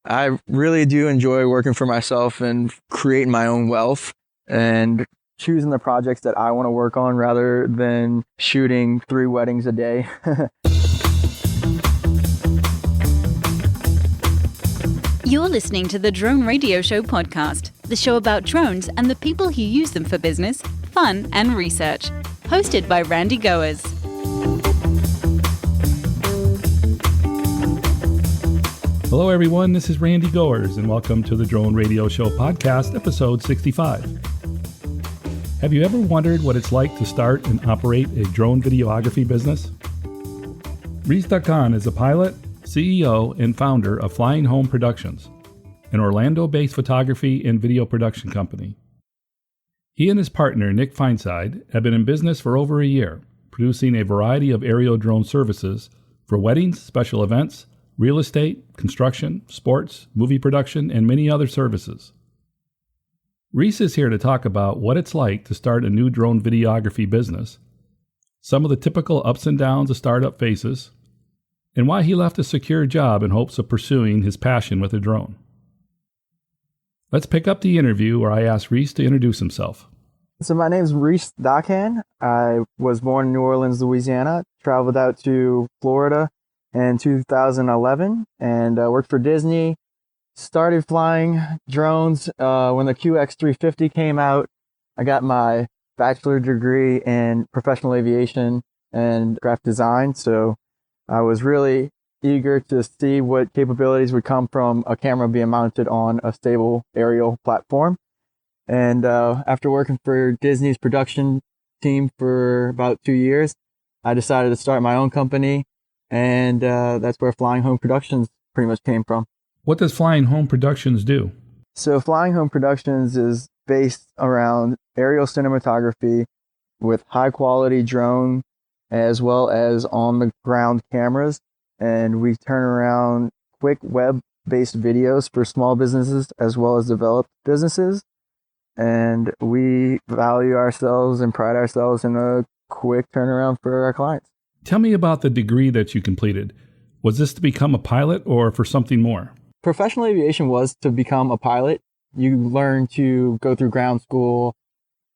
I really do enjoy working for myself and creating my own wealth and choosing the projects that I want to work on rather than shooting 3 weddings a day. You're listening to the Drone Radio Show podcast, the show about drones and the people who use them for business, fun, and research. Hosted by Randy Goers. Hello, everyone. This is Randy Goers, and welcome to the Drone Radio Show podcast, episode 65. Have you ever wondered what it's like to start and operate a drone videography business? Reese is a pilot, CEO, and founder of Flying Home Productions, an Orlando-based photography and video production company. He and his partner, Nick Feinsod, have been in business for over a year, producing a variety of aerial drone services for weddings, special events, real estate, construction, sports, movie production, and many other services. Reese is here to talk about what it's like to start a new drone videography business, some of the typical ups and downs a startup faces, and why he left a secure job in hopes of pursuing his passion with a drone. Let's pick up the interview where I asked Reese to introduce himself. So my name is Reese. I was born in New Orleans, Louisiana, traveled out to Florida in 2011 and worked for Disney. Started flying drones when the QX350 came out. I got my bachelor degree in professional aviation and graphic design, so I was really eager to see what capabilities would come from a camera being mounted on a stable aerial platform. And after working for Disney's production team for about 2 years, I decided to start my own company, and that's where Flying Home Productions pretty much came from. What does Flying Home Productions do? So Flying Home Productions is based around aerial cinematography with high quality drone as well as on the ground cameras. And we turn around quick web-based videos for small businesses as well as developed businesses. And we value ourselves and pride ourselves in a quick turnaround for our clients. Tell me about the degree that you completed. Was this to become a pilot or for something more? Professional aviation was to become a pilot. You learn to go through ground school,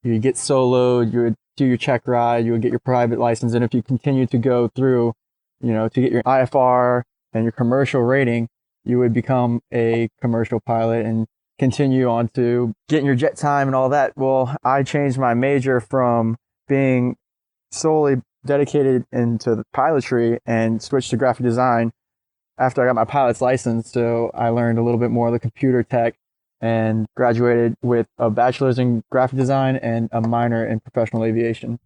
you get soloed, you would do your check ride, you would get your private license, and if you continue to go through, to get your IFR and your commercial rating, you would become a commercial pilot and continue on to getting your jet time and all that. Well, I changed my major from being solely dedicated into the pilotry and switched to graphic design after I got my pilot's license. So I learned a little bit more of the computer tech and graduated with a bachelor's in graphic design and a minor in professional aviation.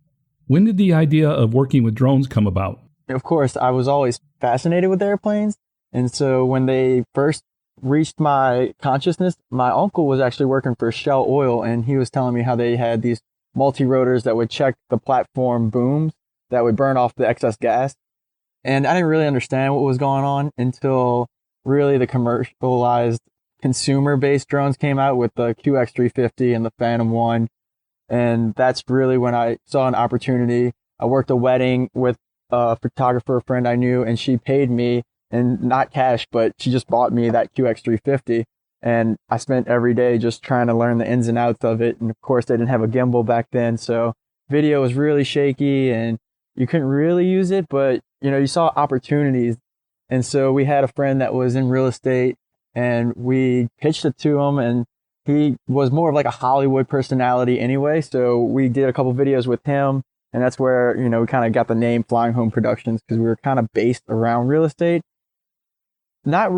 When did the idea of working with drones come about? Of course, I was always fascinated with airplanes. And so when they first reached my consciousness, my uncle was actually working for Shell Oil, and he was telling me how they had these multi-rotors that would check the platform booms that would burn off the excess gas. And I didn't really understand what was going on until really the commercialized consumer-based drones came out with the QX350 and the Phantom 1. And that's really when I saw an opportunity. I worked a wedding with a photographer friend I knew, and she paid me, and not cash, but she just bought me that QX350. And I spent every day just trying to learn the ins and outs of it. And of course, they didn't have a gimbal back then, so video was really shaky and you couldn't really use it, but you saw opportunities. And so we had a friend that was in real estate, and we pitched it to him, and he was more of like a Hollywood personality anyway. So we did a couple videos with him, and that's where, we kind of got the name Flying Home Productions, because we were kind of based around real estate, not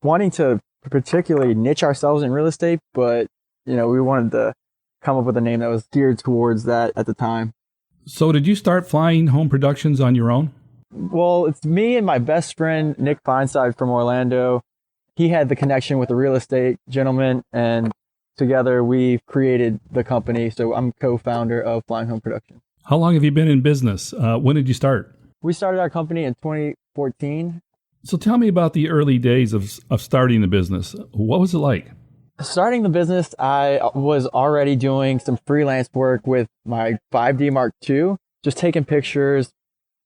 wanting to particularly niche ourselves in real estate, but, we wanted to come up with a name that was geared towards that at the time. So did you start Flying Home Productions on your own? Well, it's me and my best friend, Nick Feinsod from Orlando. He had the connection with a real estate gentleman, and together we've created the company. So I'm co-founder of Flying Home Production. How long have you been in business? When did you start? We started our company in 2014. So tell me about the early days of starting the business. What was it like? Starting the business, I was already doing some freelance work with my 5D Mark II, just taking pictures,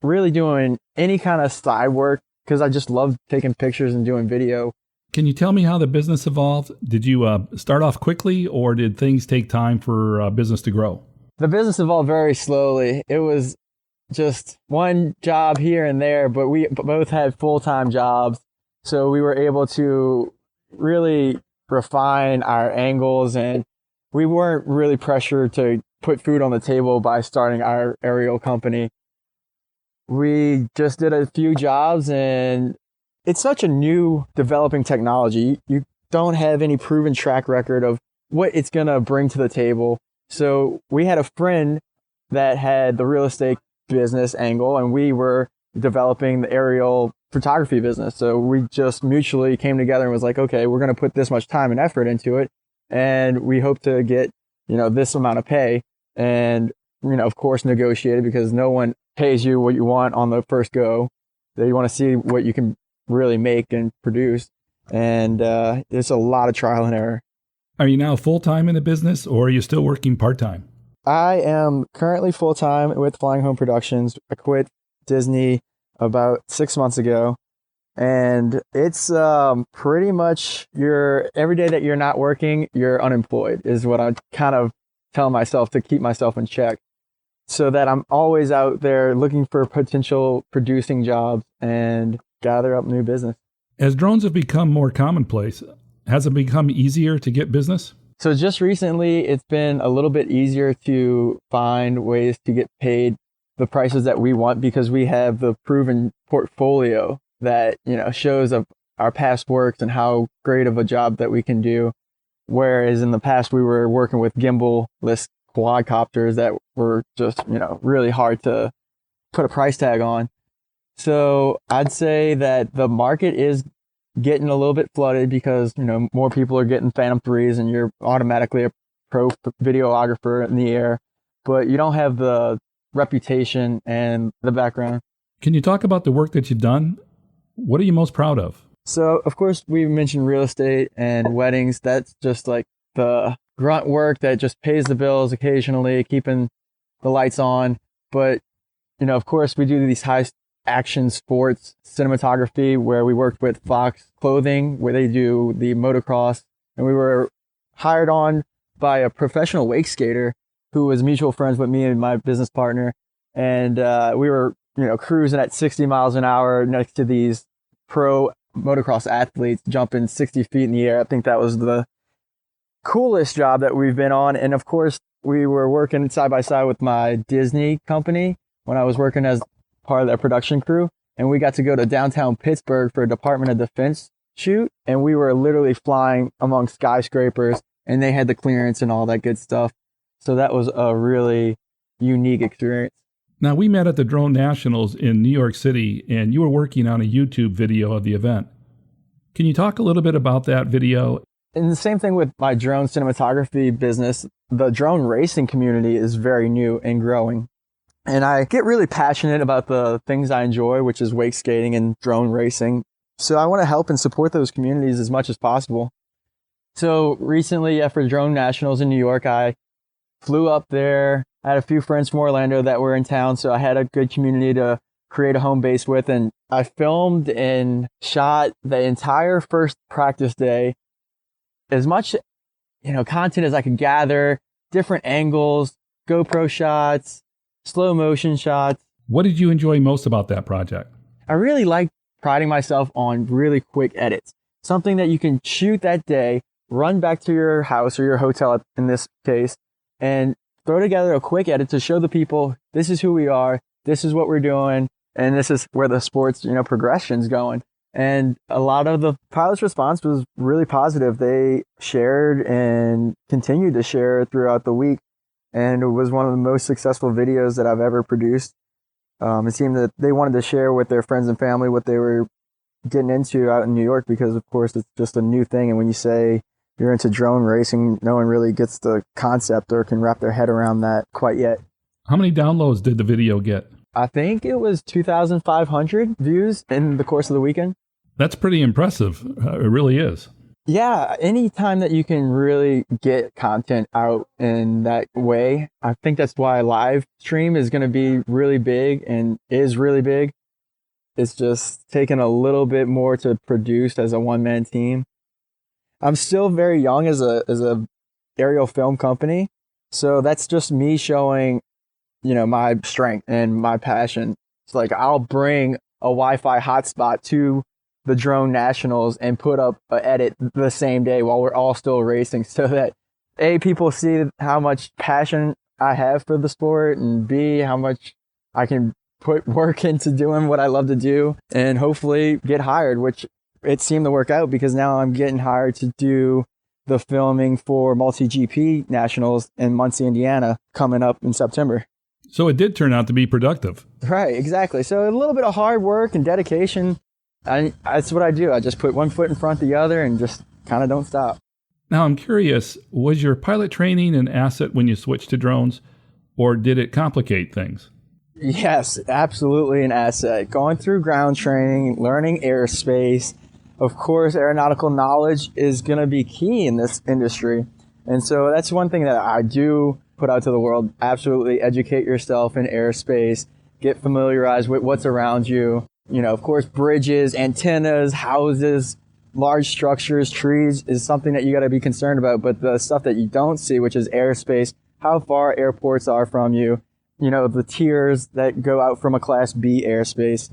really doing any kind of side work because I just love taking pictures and doing video. Can you tell me how the business evolved? Did you start off quickly, or did things take time for business to grow? The business evolved very slowly. It was just one job here and there, but we both had full-time jobs. So we were able to really refine our angles, and we weren't really pressured to put food on the table by starting our aerial company. We just did a few jobs, and it's such a new developing technology. You don't have any proven track record of what it's going to bring to the table. So we had a friend that had the real estate business angle, and we were developing the aerial photography business. So we just mutually came together and was like, okay, we're going to put this much time and effort into it, and we hope to get, this amount of pay. And, of course, negotiated, because no one pays you what you want on the first go. They want to see what you can really make and produce. And there's a lot of trial and error. Are you now full-time in the business, or are you still working part-time? I am currently full-time with Flying Home Productions. I quit Disney about 6 months ago. And it's pretty much every day that you're not working, you're unemployed, is what I kind of tell myself to keep myself in check, so that I'm always out there looking for potential producing jobs and gather up new business. As drones have become more commonplace, has it become easier to get business? So just recently, it's been a little bit easier to find ways to get paid the prices that we want, because we have the proven portfolio that, shows of our past works and how great of a job that we can do. Whereas in the past, we were working with gimbal-less quadcopters that were just, really hard to put a price tag on. So I'd say that the market is getting a little bit flooded, because, more people are getting Phantom 3s, and you're automatically a pro videographer in the air, but you don't have the reputation and the background. Can you talk about the work that you've done? What are you most proud of? So, of course, we mentioned real estate and weddings. That's just like the grunt work that just pays the bills occasionally, keeping the lights on. But, of course, we do these high action sports cinematography, where we worked with Fox Clothing, where they do the motocross. And we were hired on by a professional wake skater who was mutual friends with me and my business partner. And we were, cruising at 60 miles an hour next to these pro motocross athletes jumping 60 feet in the air. I think that was the coolest job that we've been on. And of course, we were working side by side with my Disney company when I was working as part of their production crew. And we got to go to downtown Pittsburgh for a Department of Defense shoot. And we were literally flying among skyscrapers, and they had the clearance and all that good stuff. So that was a really unique experience. Now, we met at the Drone Nationals in New York City, and you were working on a YouTube video of the event. Can you talk a little bit about that video? And the same thing with my drone cinematography business. The drone racing community is very new and growing. And I get really passionate about the things I enjoy, which is wake skating and drone racing. So I want to help and support those communities as much as possible. So recently, after Drone Nationals in New York, I flew up there. I had a few friends from Orlando that were in town, so I had a good community to create a home base with. And I filmed and shot the entire first practice day, as much, content as I could gather, different angles, GoPro shots, slow motion shots. What did you enjoy most about that project? I really liked priding myself on really quick edits. Something that you can shoot that day, run back to your house or your hotel in this case, and throw together a quick edit to show the people, this is who we are, this is what we're doing, and this is where the sport's, progression's going. And a lot of the pilots' response was really positive. They shared and continued to share throughout the week. And it was one of the most successful videos that I've ever produced. It seemed that they wanted to share with their friends and family what they were getting into out in New York, because, of course, it's just a new thing. And when you say you're into drone racing, no one really gets the concept or can wrap their head around that quite yet. How many downloads did the video get? I think it was 2,500 views in the course of the weekend. That's pretty impressive. It really is. Yeah, anytime that you can really get content out in that way, I think that's why live stream is going to be really big and is really big. It's just taken a little bit more to produce as a one-man team. I'm still very young as a aerial film company, so that's just me showing, my strength and my passion. It's like I'll bring a Wi-Fi hotspot to the drone nationals and put up an edit the same day while we're all still racing, so that A, people see how much passion I have for the sport, and B, how much I can put work into doing what I love to do and hopefully get hired, which it seemed to work out because now I'm getting hired to do the filming for multi-GP nationals in Muncie, Indiana coming up in September. So it did turn out to be productive. Right, exactly. So a little bit of hard work and dedication. That's what I do. I just put one foot in front of the other and just kind of don't stop. Now I'm curious, was your pilot training an asset when you switched to drones, or did it complicate things? Yes, absolutely an asset. Going through ground training, learning airspace. Of course, aeronautical knowledge is going to be key in this industry. And so that's one thing that I do put out to the world. Absolutely educate yourself in airspace. Get familiarized with what's around you. Of course, bridges, antennas, houses, large structures, trees is something that you got to be concerned about. But the stuff that you don't see, which is airspace, how far airports are from you, the tiers that go out from a Class B airspace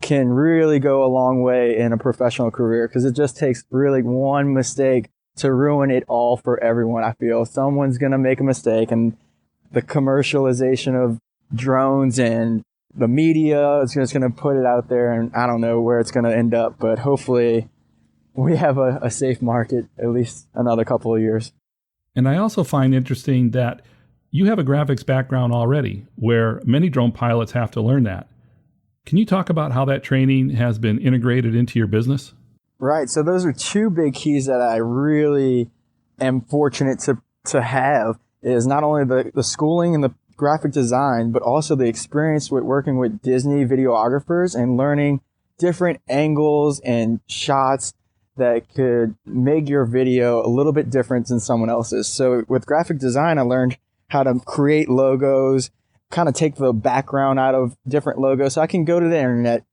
can really go a long way in a professional career, because it just takes really one mistake to ruin it all for everyone. I feel someone's going to make a mistake, and the commercialization of drones and the media is just going to put it out there, and I don't know where it's going to end up, but hopefully we have a safe market at least another couple of years. And I also find interesting that you have a graphics background already, where many drone pilots have to learn that. Can you talk about how that training has been integrated into your business? Right. So those are two big keys that I really am fortunate to have, is not only the schooling and the graphic design, but also the experience with working with Disney videographers and learning different angles and shots that could make your video a little bit different than someone else's. So with graphic design, I learned how to create logos, kind of take the background out of different logos. So I can go to the internet,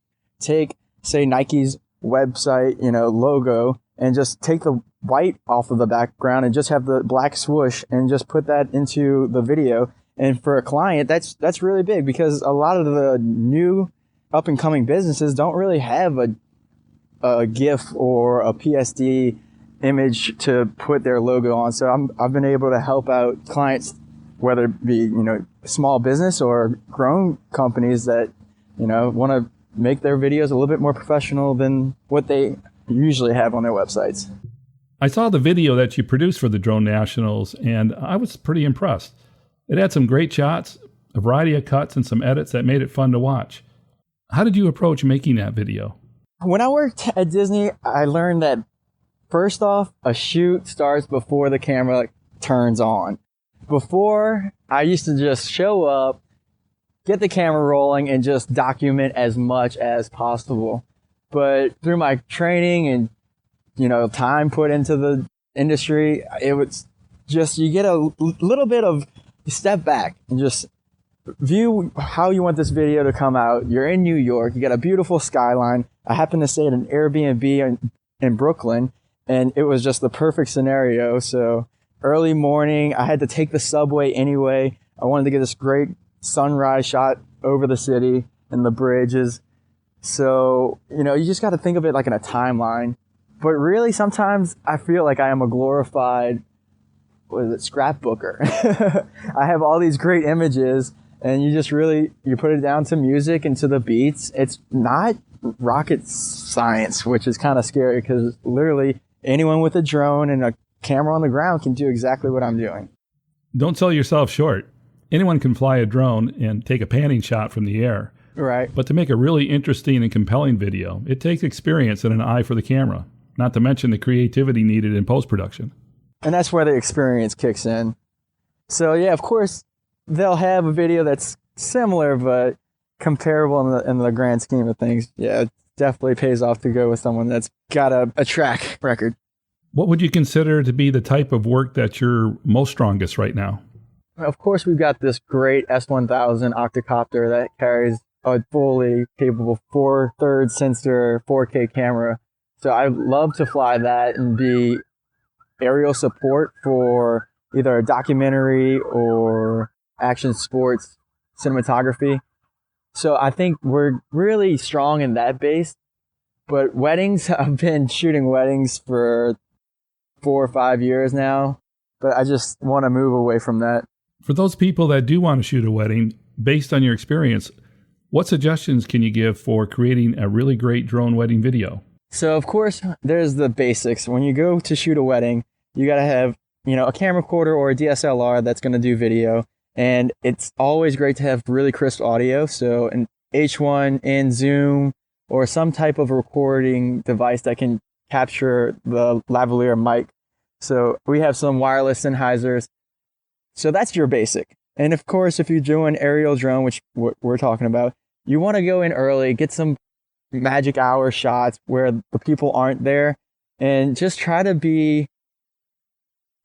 take, say, Nike's website, logo, and just take the white off of the background and just have the black swoosh and just put that into the video. And for a client, that's really big, because a lot of the new up and coming businesses don't really have a GIF or a PSD image to put their logo on. So I've been able to help out clients, whether it be, small business or grown companies that, want to make their videos a little bit more professional than what they usually have on their websites. I saw the video that you produced for the Drone Nationals, and I was pretty impressed. It had some great shots, a variety of cuts, and some edits that made it fun to watch. How did you approach making that video? When I worked at Disney, I learned that first off, a shoot starts before the camera turns on. Before, I used to just show up, get the camera rolling, and just document as much as possible. But through my training and, time put into the industry, it was just, you get a little bit of step back and just view how you want this video to come out. You're in New York, you got a beautiful skyline. I happen to stay at an Airbnb in Brooklyn, and it was just the perfect scenario. So early morning, I had to take the subway anyway. I wanted to get this great sunrise shot over the city and the bridges. So, you just got to think of it like in a timeline. But really, sometimes I feel like I am a glorified, scrapbooker. I have all these great images, and you put it down to music and to the beats. It's not rocket science, which is kind of scary, because literally anyone with a drone and a camera on the ground can do exactly what I'm doing. Don't sell yourself short. Anyone can fly a drone and take a panning shot from the air. Right. But to make a really interesting and compelling video, it takes experience and an eye for the camera, not to mention the creativity needed in post-production. And that's where the experience kicks in. So yeah, of course, they'll have a video that's similar, but comparable in the grand scheme of things. Yeah, it definitely pays off to go with someone that's got a track record. What would you consider to be the type of work that you're most strongest right now? Of course, we've got this great S1000 octocopter that carries a fully capable 4/3 sensor 4K camera. So I love to fly that and be aerial support for either a documentary or action sports cinematography. So I think we're really strong in that base. But weddings, I've been shooting weddings for 4 or 5 years now, but I just want to move away from that. For those people that do want to shoot a wedding, based on your experience, what suggestions can you give for creating a really great drone wedding video? So of course, there's the basics. When you go to shoot a wedding, you got to have, a camcorder or a DSLR that's going to do video. And it's always great to have really crisp audio. So an H1 in Zoom or some type of recording device that can capture the lavalier mic. So we have some wireless Sennheisers. So that's your basic. And of course, if you do an aerial drone, which we're talking about, you want to go in early, get some magic hour shots where the people aren't there, and just try to be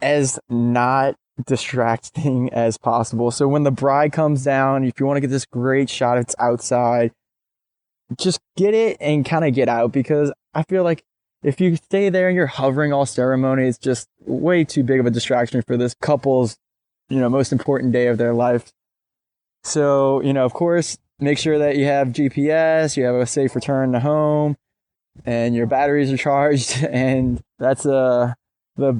as not distracting as possible. So when the bride comes down, if you want to get this great shot, it's outside, just get it and kind of get out, because I feel like if you stay there and you're hovering all ceremony, it's just way too big of a distraction for this couple's, most important day of their life. So, of course, make sure that you have GPS, you have a safe return to home, and your batteries are charged. And that's the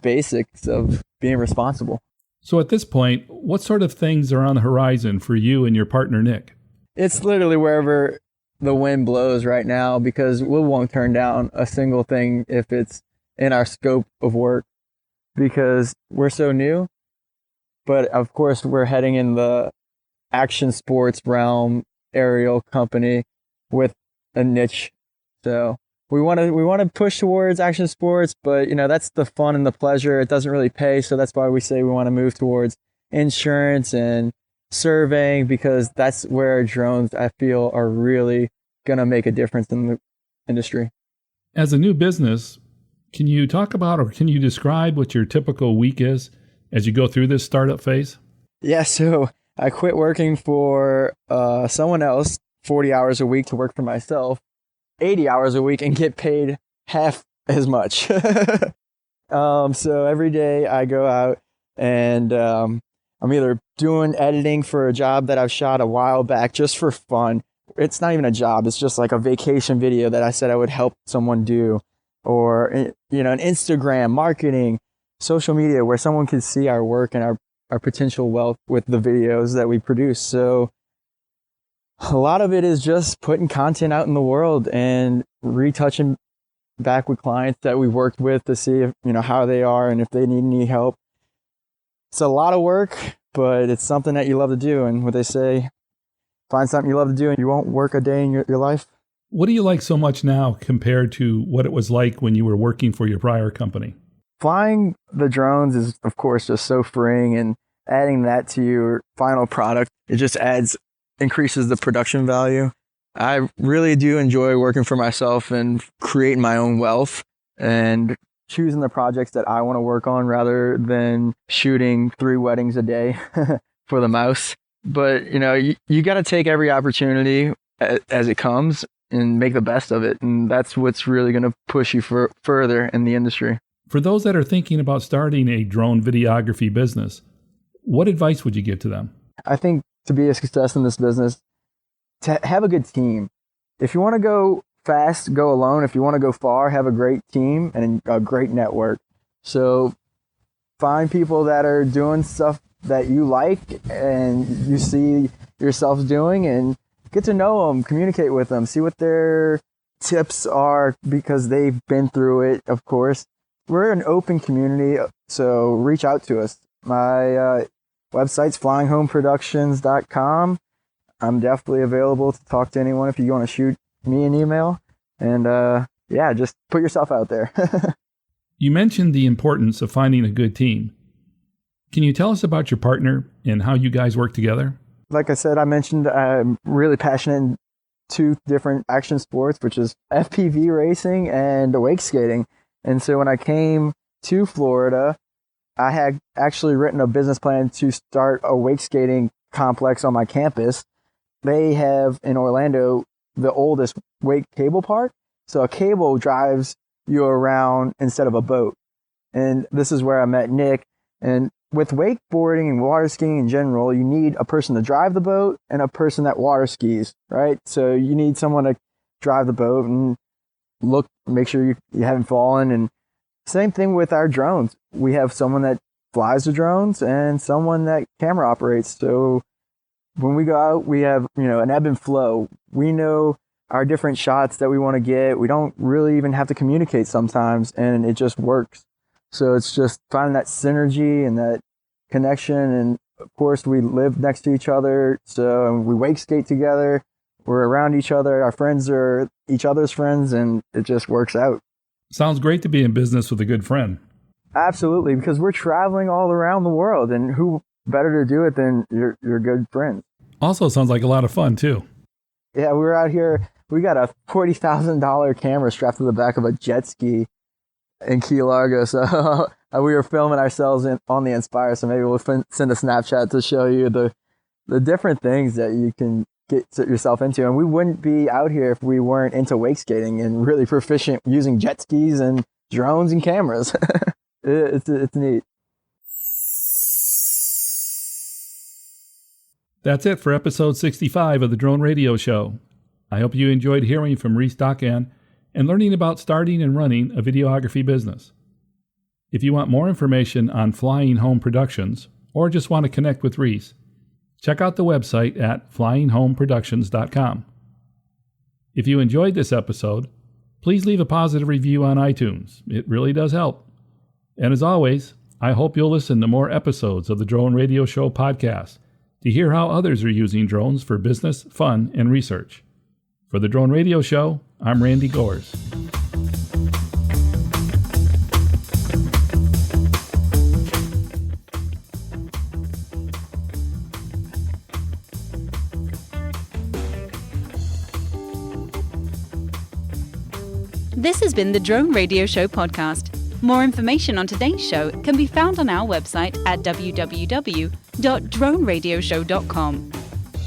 basics of being responsible. So at this point, what sort of things are on the horizon for you and your partner, Nick? It's literally wherever the wind blows right now, because we won't turn down a single thing if it's in our scope of work, because we're so new. But of course, we're heading in the action sports realm, aerial company with a niche. So we want to push towards action sports, but that's the fun and the pleasure. It doesn't really pay, so that's why we say we want to move towards insurance and surveying, because that's where drones, I feel, are really going to make a difference in the industry. As a new business, can you talk about, or can you describe what your typical week is as you go through this startup phase? Yeah, so I quit working for someone else 40 hours a week to work for myself 80 hours a week and get paid half as much. So every day I go out and I'm either doing editing for a job that I've shot a while back just for fun. It's not even a job. It's just like a vacation video that I said I would help someone do, or, an Instagram marketing, social media, where someone can see our work and our potential wealth with the videos that we produce. So a lot of it is just putting content out in the world and retouching back with clients that we've worked with to see if, how they are and if they need any help. It's a lot of work, but it's something that you love to do. And what they say, find something you love to do and you won't work a day in your life. What do you like so much now compared to what it was like when you were working for your prior company? Flying the drones is, of course, just so freeing, and adding that to your final product, it just increases the production value. I really do enjoy working for myself and creating my own wealth and choosing the projects that I want to work on rather than shooting 3 weddings a day for the mouse. But, you got to take every opportunity as it comes and make the best of it. And that's what's really going to push you further in the industry. For those that are thinking about starting a drone videography business, what advice would you give to them? I think to be a success in this business, to have a good team. If you want to go fast, go alone. If you want to go far, have a great team and a great network. So find people that are doing stuff that you like and you see yourself doing, and get to know them, communicate with them, see what their tips are, because they've been through it, of course. We're an open community, so reach out to us. My website's flyinghomeproductions.com. I'm definitely available to talk to anyone if you want to shoot me an email. And just put yourself out there. You mentioned the importance of finding a good team. Can you tell us about your partner and how you guys work together? Like I said, I mentioned I'm really passionate in 2 different action sports, which is FPV racing and wake skating. And so when I came to Florida, I had actually written a business plan to start a wake skating complex on my campus. they have in Orlando the oldest wake cable park. So a cable drives you around instead of a boat. And this is where I met Nick. And with wakeboarding and water skiing in general, you need a person to drive the boat and a person that water skis, right? So you need someone to drive the boat and make sure you haven't fallen. And same thing with our drones. We have someone that flies the drones and someone that camera operates. So when we go out, we have, an ebb and flow. We know our different shots that we want to get. We don't really even have to communicate sometimes, and it just works. So it's just finding that synergy and that connection. And of course, we live next to each other. So we wake skate together. We're around each other. Our friends are each other's friends, and it just works out. Sounds great to be in business with a good friend. Absolutely, because we're traveling all around the world, and who better to do it than your good friends? Also sounds like a lot of fun, too. Yeah, we were out here. We got a $40,000 camera strapped to the back of a jet ski in Key Largo. So we were filming ourselves on the Inspire. So maybe we'll send a Snapchat to show you the different things that you can get yourself into. And we wouldn't be out here if we weren't into wake skating and really proficient using jet skis and drones and cameras. It's neat. That's it for episode 65 of the Drone Radio Show. I hope you enjoyed hearing from Reese Dockan and learning about starting and running a videography business. If you want more information on Flying Home Productions or just want to connect with Reese, check out the website at flyinghomeproductions.com. If you enjoyed this episode, please leave a positive review on iTunes. It really does help. And as always, I hope you'll listen to more episodes of the Drone Radio Show podcast to hear how others are using drones for business, fun, and research. For the Drone Radio Show, I'm Randy Goers. This has been the Drone Radio Show podcast. More information on today's show can be found on our website at www.droneradioshow.com.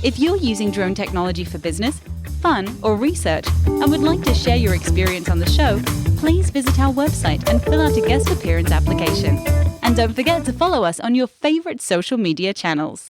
If you're using drone technology for business, fun, or research and would like to share your experience on the show, please visit our website and fill out a guest appearance application. And don't forget to follow us on your favorite social media channels.